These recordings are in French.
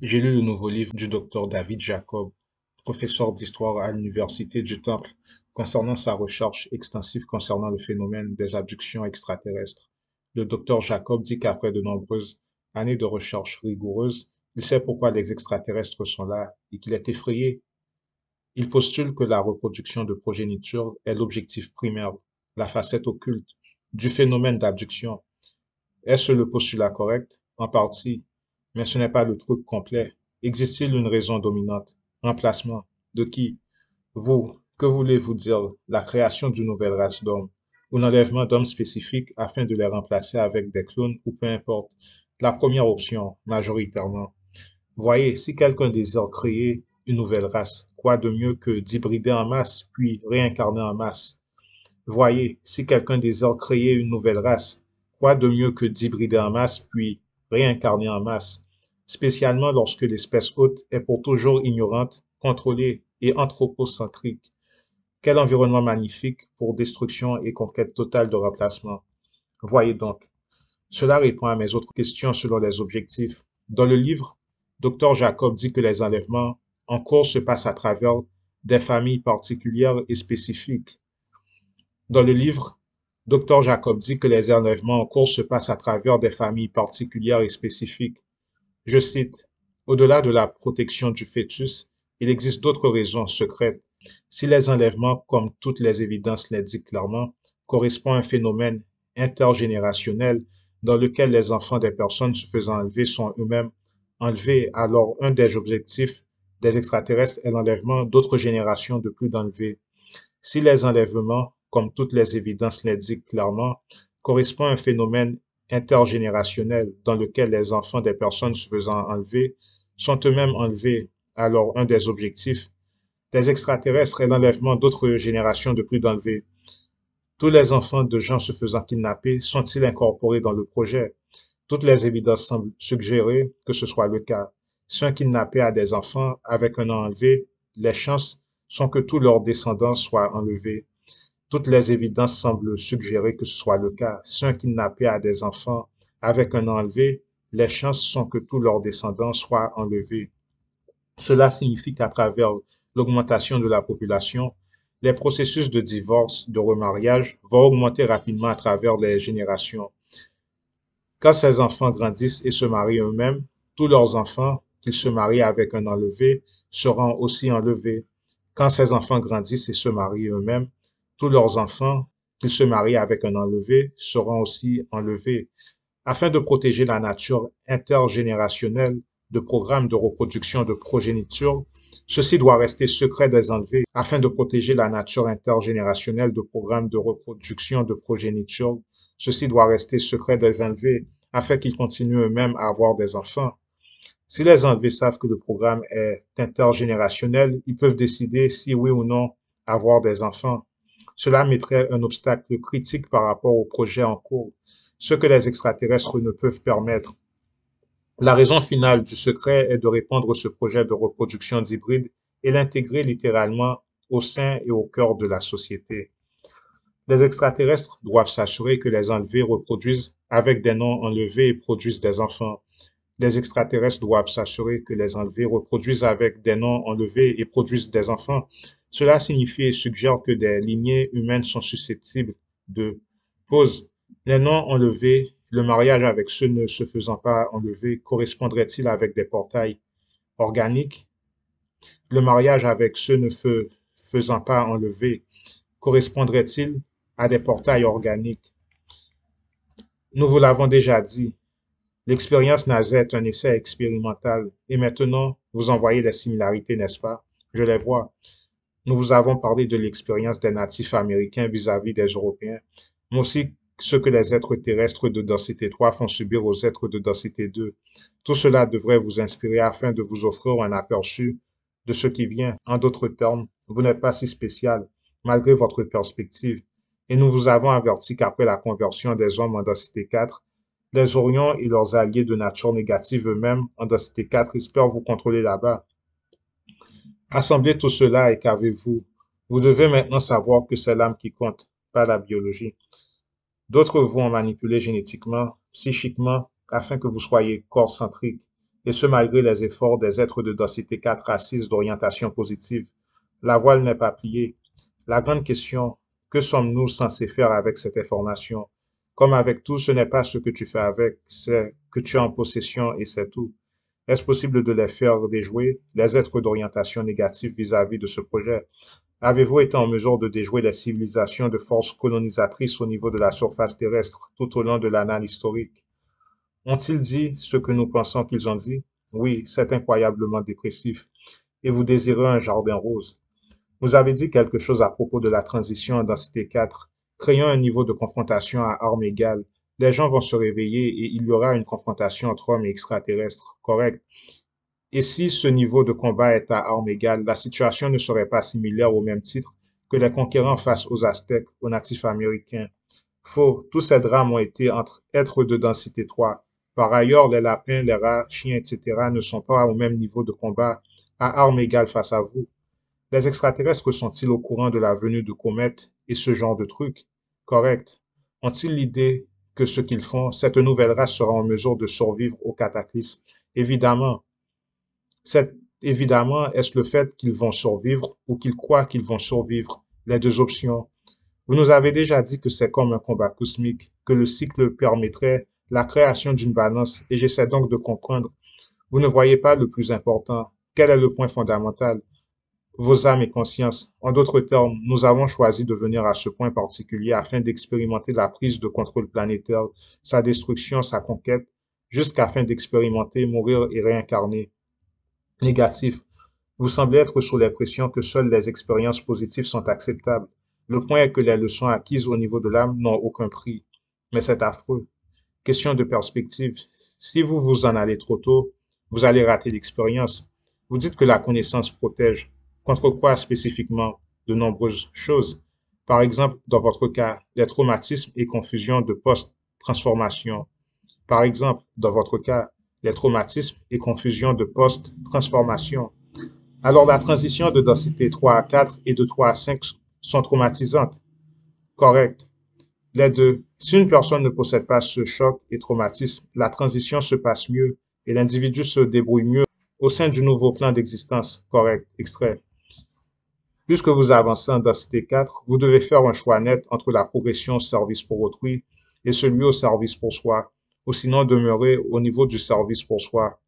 J'ai lu le nouveau livre du docteur David Jacob, professeur d'histoire à l'Université du Temple, concernant sa recherche extensive concernant le phénomène des abductions extraterrestres. Le docteur Jacob dit qu'après de nombreuses années de recherche rigoureuse, il sait pourquoi les extraterrestres sont là et qu'il est effrayé. Il postule que la reproduction de progéniture est l'objectif primaire, la facette occulte du phénomène d'abduction. Est-ce le postulat correct? En partie, mais ce n'est pas le truc complet. Existe-t-il une raison dominante? Remplacement. De qui? Vous. Que voulez-vous dire? La création d'une nouvelle race d'hommes ou l'enlèvement d'hommes spécifiques afin de les remplacer avec des clones ou peu importe. La première option, majoritairement. Voyez, si quelqu'un désire créer une nouvelle race, quoi de mieux que d'hybrider en masse, puis réincarner en masse? Voyez, si quelqu'un désire créer une nouvelle race, quoi de mieux que d'hybrider en masse puis réincarner en masse, spécialement lorsque l'espèce hôte est pour toujours ignorante, contrôlée et anthropocentrique. Quel environnement magnifique pour destruction et conquête totale de remplacement. Voyez donc, cela répond à mes autres questions selon les objectifs. Dans le livre, Dr Jacob dit que les enlèvements en cours se passent à travers des familles particulières et spécifiques. Dans le livre, Dr Jacob dit que les enlèvements en cours se passent à travers des familles particulières et spécifiques. Je cite, au-delà de la protection du fœtus, il existe d'autres raisons secrètes. Si les enlèvements, comme toutes les évidences l'indiquent clairement, correspondent à un phénomène intergénérationnel dans lequel les enfants des personnes se faisant enlever sont eux-mêmes enlevés, alors un des objectifs des extraterrestres est l'enlèvement d'autres générations de plus d'enlevés. Si les enlèvements, comme toutes les évidences l'indiquent clairement, correspondent à un phénomène intergénérationnel dans lequel les enfants des personnes se faisant enlever sont eux-mêmes enlevés, alors un des objectifs des extraterrestres est l'enlèvement d'autres générations de plus d'enlevés. Tous les enfants de gens se faisant kidnapper sont-ils incorporés dans le projet? Toutes les évidences semblent suggérer que ce soit le cas. Si un kidnappé a des enfants avec un an enlevé, les chances sont que tous leurs descendants soient enlevés. Toutes les évidences semblent suggérer que ce soit le cas. Si un kidnappé a des enfants avec un an enlevé, les chances sont que tous leurs descendants soient enlevés. Cela signifie qu'à travers l'augmentation de la population, les processus de divorce, de remariage vont augmenter rapidement à travers les générations. Quand ces enfants grandissent et se marient eux-mêmes, tous leurs enfants, qu'ils se marient avec un enlevé, seront aussi enlevés. Quand ces enfants grandissent et se marient eux-mêmes, tous leurs enfants, qu'ils se marient avec un enlevé, seront aussi enlevés. Afin de protéger la nature intergénérationnelle de programmes de reproduction de progéniture, ceci doit rester secret des enlevés. Afin de protéger la nature intergénérationnelle de programmes de reproduction de progéniture, ceci doit rester secret des enlevés afin qu'ils continuent eux-mêmes à avoir des enfants. Si les enlevés savent que le programme est intergénérationnel, ils peuvent décider si oui ou non avoir des enfants. Cela mettrait un obstacle critique par rapport au projet en cours, ce que les extraterrestres ne peuvent permettre. La raison finale du secret est de répandre ce projet de reproduction d'hybrides et l'intégrer littéralement au sein et au cœur de la société. Les extraterrestres doivent s'assurer que les enlevés reproduisent avec des noms enlevés et produisent des enfants. Les extraterrestres doivent s'assurer que les enlevés reproduisent avec des noms enlevés et produisent des enfants. Cela signifie et suggère que des lignées humaines sont susceptibles de pause. Les noms enlevés, le mariage avec ceux ne se faisant pas enlever correspondrait-il avec des portails organiques? Le mariage avec ceux ne faisant pas enlever correspondrait-il à des portails organiques? Nous vous l'avons déjà dit, l'expérience NASA est un essai expérimental et maintenant vous en voyez les similarités, n'est-ce pas? Je les vois. Nous vous avons parlé de l'expérience des natifs américains vis-à-vis des Européens, mais aussi ce que les êtres terrestres de densité 3 font subir aux êtres de densité 2. Tout cela devrait vous inspirer afin de vous offrir un aperçu de ce qui vient. En d'autres termes, vous n'êtes pas si spécial, malgré votre perspective. Et nous vous avons averti qu'après la conversion des hommes en densité 4, les Orions et leurs alliés de nature négative eux-mêmes en densité 4 espèrent vous contrôler là-bas. Assemblez tout cela et qu'avez-vous? Vous devez maintenant savoir que c'est l'âme qui compte, pas la biologie. D'autres vous ont manipulé génétiquement, psychiquement, afin que vous soyez corps-centrique. et ce malgré les efforts des êtres de densité 4 à 6 d'orientation positive. La voile n'est pas pliée. La grande question, que sommes-nous censés faire avec cette information? Comme avec tout, ce n'est pas ce que tu fais avec, c'est que tu es en possession et c'est tout. Est-ce possible de les faire déjouer, les êtres d'orientation négative vis-à-vis de ce projet? Avez-vous été en mesure de déjouer les civilisations de forces colonisatrices au niveau de la surface terrestre tout au long de l'annale historique? Ont-ils dit ce que nous pensons qu'ils ont dit? Oui, c'est incroyablement dépressif. Et vous désirez un jardin rose. Vous avez dit quelque chose à propos de la transition en densité 4. Créons un niveau de confrontation à armes égales. Les gens vont se réveiller et il y aura une confrontation entre hommes et extraterrestres, correct? Et si ce niveau de combat est à armes égales, la situation ne serait pas similaire au même titre que les conquérants face aux Aztèques, aux natifs américains. Faux, tous ces drames ont été entre êtres de densité 3. Par ailleurs, les lapins, les rats, chiens, etc. ne sont pas au même niveau de combat à armes égales face à vous. Les extraterrestres sont-ils au courant de la venue de comètes et ce genre de trucs? Correct. Ont-ils l'idée que ce qu'ils font, cette nouvelle race sera en mesure de survivre au cataclysme? Évidemment. Évidemment, est-ce le fait qu'ils vont survivre ou qu'ils croient qu'ils vont survivre? Les deux options. Vous nous avez déjà dit que c'est comme un combat cosmique, que le cycle permettrait la création d'une balance, et j'essaie donc de comprendre. Vous ne voyez pas le plus important. Quel est le point fondamental? Vos âmes et consciences. En d'autres termes, nous avons choisi de venir à ce point particulier afin d'expérimenter la prise de contrôle planétaire, sa destruction, sa conquête, jusqu'afin d'expérimenter, mourir et réincarner. Négatif. Vous semblez être sous l'impression que seules les expériences positives sont acceptables. Le point est que les leçons acquises au niveau de l'âme n'ont aucun prix. Mais c'est affreux. Question de perspective. Si vous vous en allez trop tôt, vous allez rater l'expérience. Vous dites que la connaissance protège. Contre quoi spécifiquement? De nombreuses choses. Par exemple, dans votre cas, les traumatismes et confusions de post-transformation. Par exemple, dans votre cas, les traumatismes et confusions de post-transformation. Alors la transition de densité 3 à 4 et de 3 à 5 sont traumatisantes. Correct. Les deux. Si une personne ne possède pas ce choc et traumatisme, la transition se passe mieux et l'individu se débrouille mieux au sein du nouveau plan d'existence. Correct. Extrait. Puisque vous avancez en densité 4, vous devez faire un choix net entre la progression au service pour autrui et celui au service pour soi, ou sinon demeurer au niveau du service pour soi.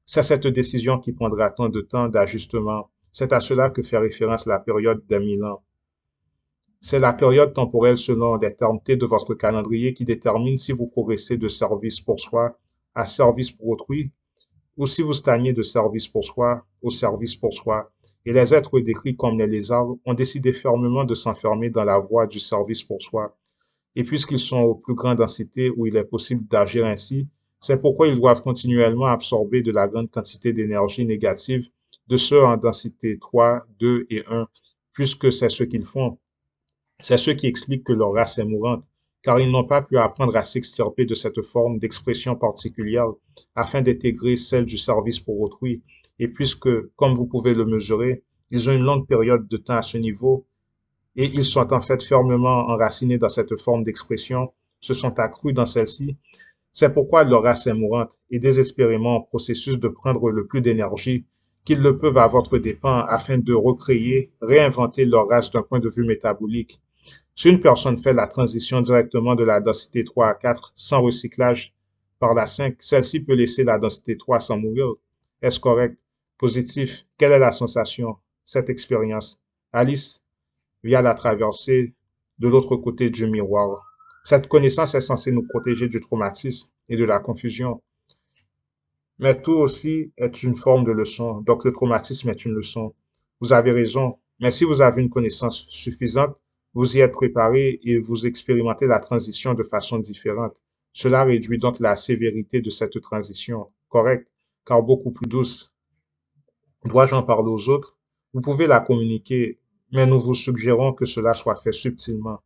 C'est cette décision qui prendra tant de temps d'ajustement. C'est à cela que fait référence la période des 1000 ans. C'est la période temporelle selon les termes T de votre calendrier qui détermine si vous progressez de service pour soi à service pour autrui ou si vous stagnez de service pour soi au service pour soi. Et les êtres décrits comme les lézards ont décidé fermement de s'enfermer dans la voie du service pour soi. Et puisqu'ils sont aux plus grandes densités où il est possible d'agir ainsi, c'est pourquoi ils doivent continuellement absorber de la grande quantité d'énergie négative de ceux en densité 3, 2 et 1, puisque c'est ce qu'ils font. C'est ce qui explique que leur race est mourante, car ils n'ont pas pu apprendre à s'extirper de cette forme d'expression particulière afin d'intégrer celle du service pour autrui. Et puisque, comme vous pouvez le mesurer, ils ont une longue période de temps à ce niveau, et ils sont en fait fermement enracinés dans cette forme d'expression, se sont accrus dans celle-ci. C'est pourquoi leur race est mourante et désespérément en processus de prendre le plus d'énergie qu'ils le peuvent à votre dépens afin de recréer, réinventer leur race d'un point de vue métabolique. Si une personne fait la transition directement de la densité 3 à 4 sans recyclage par la 5, celle-ci peut laisser la densité 3 sans mourir. Est-ce correct? Positif. Quelle est la sensation? Cette expérience. Alice, via la traversée de l'autre côté du miroir. Cette connaissance est censée nous protéger du traumatisme et de la confusion. Mais tout aussi est une forme de leçon, donc le traumatisme est une leçon. Vous avez raison, mais si vous avez une connaissance suffisante, vous y êtes préparé et vous expérimentez la transition de façon différente. Cela réduit donc la sévérité de cette transition, correct, car beaucoup plus douce. Dois-je en parler aux autres? Vous pouvez la communiquer, mais nous vous suggérons que cela soit fait subtilement.